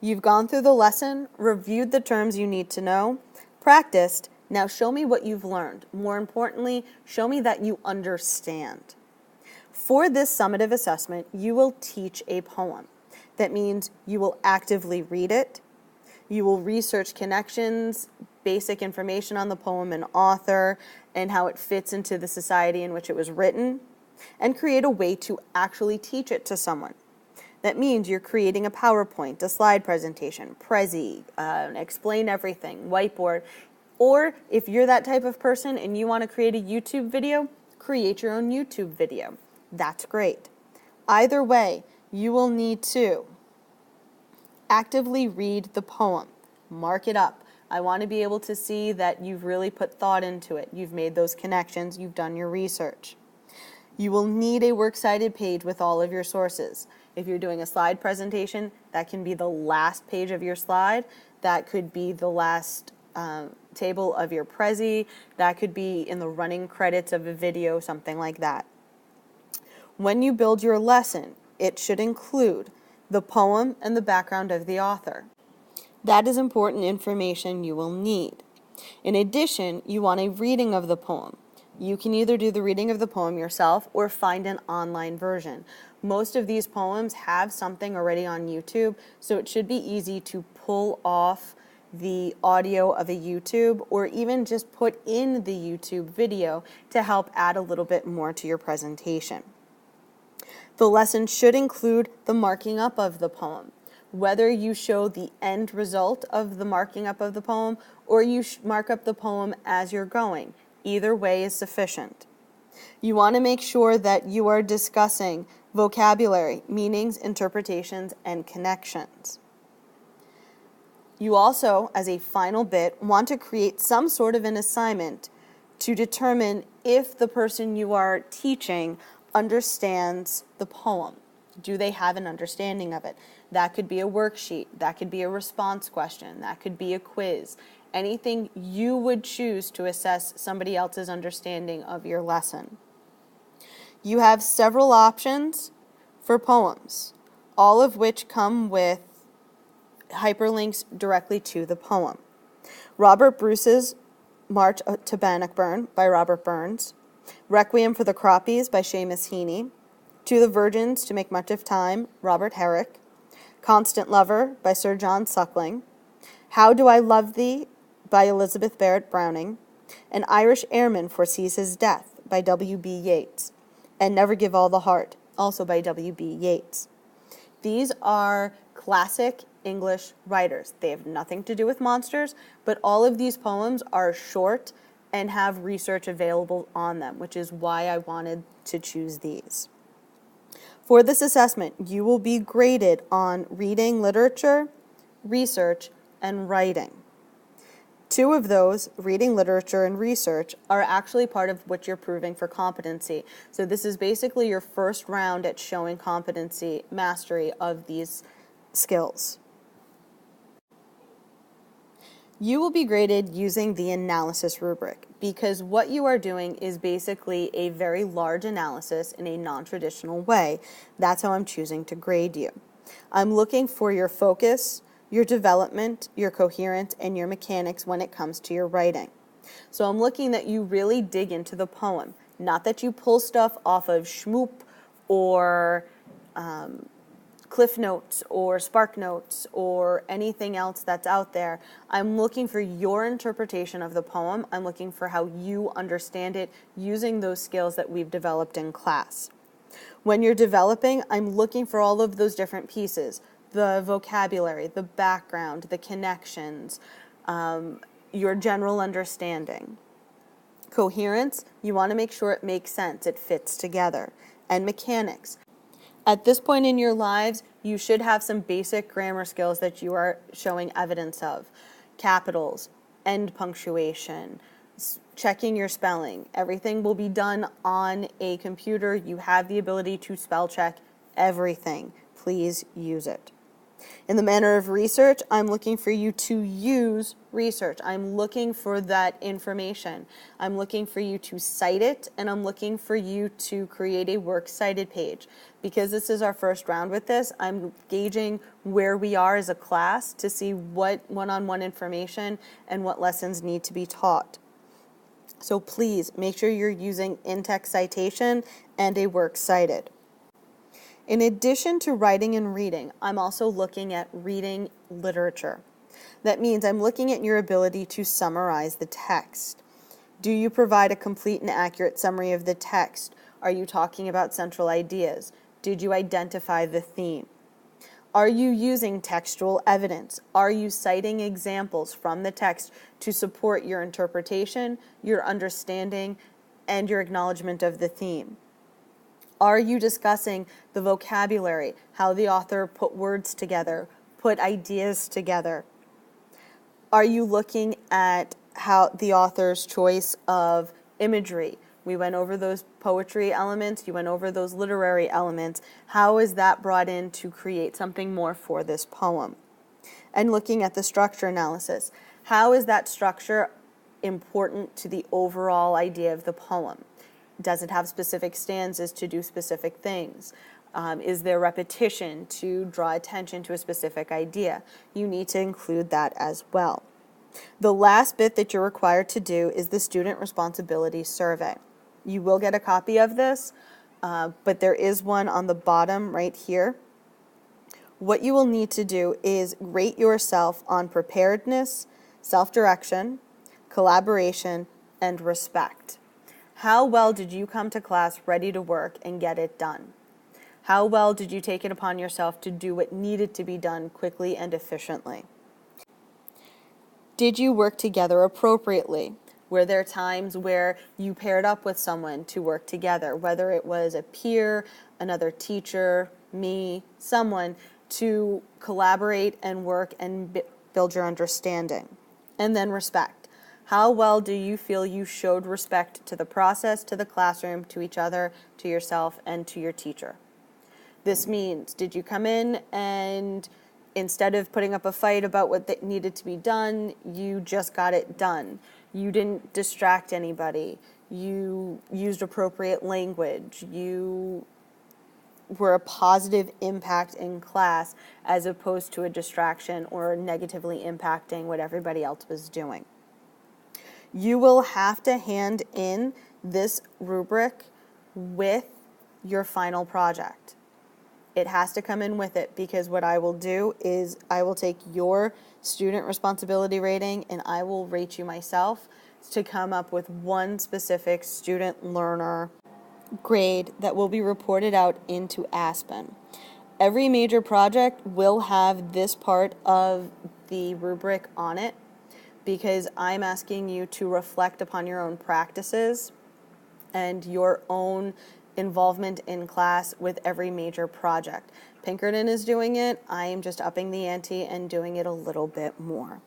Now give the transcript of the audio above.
You've gone through the lesson, reviewed the terms you need to know, practiced. Now show me what you've learned. More importantly, show me that you understand. For this summative assessment, you will teach a poem. That means you will actively read it. You will research connections, basic information on the poem and author, and how it fits into the society in which it was written, and create a way to actually teach it to someone. That means you're creating a PowerPoint, a slide presentation, Prezi, explain everything, whiteboard. Or if you're that type of person and you want to create a YouTube video, create your own YouTube video. That's great. Either way, you will need to actively read the poem. Mark it up. I want to be able to see that you've really put thought into it. You've made those connections. You've done your research. You will need a works cited page with all of your sources. If you're doing a slide presentation, that can be the last page of your slide. That could be the last table of your Prezi. That could be in the running credits of a video, something like that. When you build your lesson, it should include the poem and the background of the author. That is important information you will need. In addition, you want a reading of the poem. You can either do the reading of the poem yourself or find an online version. Most of these poems have something already on YouTube, so it should be easy to pull off the audio of a YouTube or even just put in the YouTube video to help add a little bit more to your presentation. The lesson should include the marking up of the poem. Whether you show the end result of the marking up of the poem or you mark up the poem as you're going, either way is sufficient. You want to make sure that you are discussing vocabulary, meanings, interpretations, and connections. You also, as a final bit, want to create some sort of an assignment to determine if the person you are teaching understands the poem. Do they have an understanding of it? That could be a worksheet. That could be a response question. That could be a quiz. Anything you would choose to assess somebody else's understanding of your lesson. You have several options for poems, all of which come with hyperlinks directly to the poem. Robert Bruce's March to Bannockburn by Robert Burns, Requiem for the Croppies by Seamus Heaney, To the Virgins to Make Much of Time, Robert Herrick, Constant Lover by Sir John Suckling, How Do I Love Thee by Elizabeth Barrett Browning, An Irish Airman Foresees His Death by W.B. Yeats, and Never Give All the Heart, also by W.B. Yeats. These are classic English writers. They have nothing to do with monsters, but all of these poems are short and have research available on them, which is why I wanted to choose these. For this assessment, you will be graded on reading literature, research, and writing. 2 of those, reading literature and research, are actually part of what you're proving for competency. So this is basically your first round at showing competency, mastery of these skills. You will be graded using the analysis rubric because what you are doing is basically a very large analysis in a non-traditional way. That's how I'm choosing to grade you. I'm looking for your focus, your development, your coherence, and your mechanics when it comes to your writing. So I'm looking that you really dig into the poem, not that you pull stuff off of Shmoop or Cliff Notes or Spark Notes or anything else that's out there. I'm looking for your interpretation of the poem. I'm looking for how you understand it using those skills that we've developed in class. When you're developing, I'm looking for all of those different pieces, the vocabulary, the background, the connections, your general understanding. Coherence, you want to make sure it makes sense, it fits together. And mechanics. At this point in your lives, you should have some basic grammar skills that you are showing evidence of. Capitals, end punctuation, checking your spelling. Everything will be done on a computer. You have the ability to spell check everything. Please use it. In the manner of research, I'm looking for you to use research. I'm looking for that information. I'm looking for you to cite it, and I'm looking for you to create a works cited page. Because this is our first round with this, I'm gauging where we are as a class to see what one-on-one information and what lessons need to be taught. So please make sure you're using in-text citation and a works cited. In addition to writing and reading, I'm also looking at reading literature. That means I'm looking at your ability to summarize the text. Do you provide a complete and accurate summary of the text? Are you talking about central ideas? Did you identify the theme? Are you using textual evidence? Are you citing examples from the text to support your interpretation, your understanding, and your acknowledgement of the theme? Are you discussing the vocabulary, how the author put words together, put ideas together? Are you looking at how the author's choice of imagery? We went over those poetry elements, you went over those literary elements. How is that brought in to create something more for this poem? And looking at the structure analysis. How is that structure important to the overall idea of the poem? Does it have specific stanzas to do specific things? Is there repetition to draw attention to a specific idea? You need to include that as well. The last bit that you're required to do is the student responsibility survey. You will get a copy of this, but there is one on the bottom right here. What you will need to do is rate yourself on preparedness, self-direction, collaboration, and respect. How well did you come to class ready to work and get it done? How well did you take it upon yourself to do what needed to be done quickly and efficiently? Did you work together appropriately? Were there times where you paired up with someone to work together, whether it was a peer, another teacher, me, someone, to collaborate and work and build your understanding? And then respect. How well do you feel you showed respect to the process, to the classroom, to each other, to yourself, and to your teacher? This means, did you come in and instead of putting up a fight about what needed to be done, you just got it done? You didn't distract anybody. You used appropriate language. You were a positive impact in class as opposed to a distraction or negatively impacting what everybody else was doing. You will have to hand in this rubric with your final project. It has to come in with it, because what I will do is I will take your student responsibility rating and I will rate you myself to come up with one specific student learner grade that will be reported out into Aspen. Every major project will have this part of the rubric on it, because I'm asking you to reflect upon your own practices and your own involvement in class with every major project. Pinkerton is doing it. I am just upping the ante and doing it a little bit more.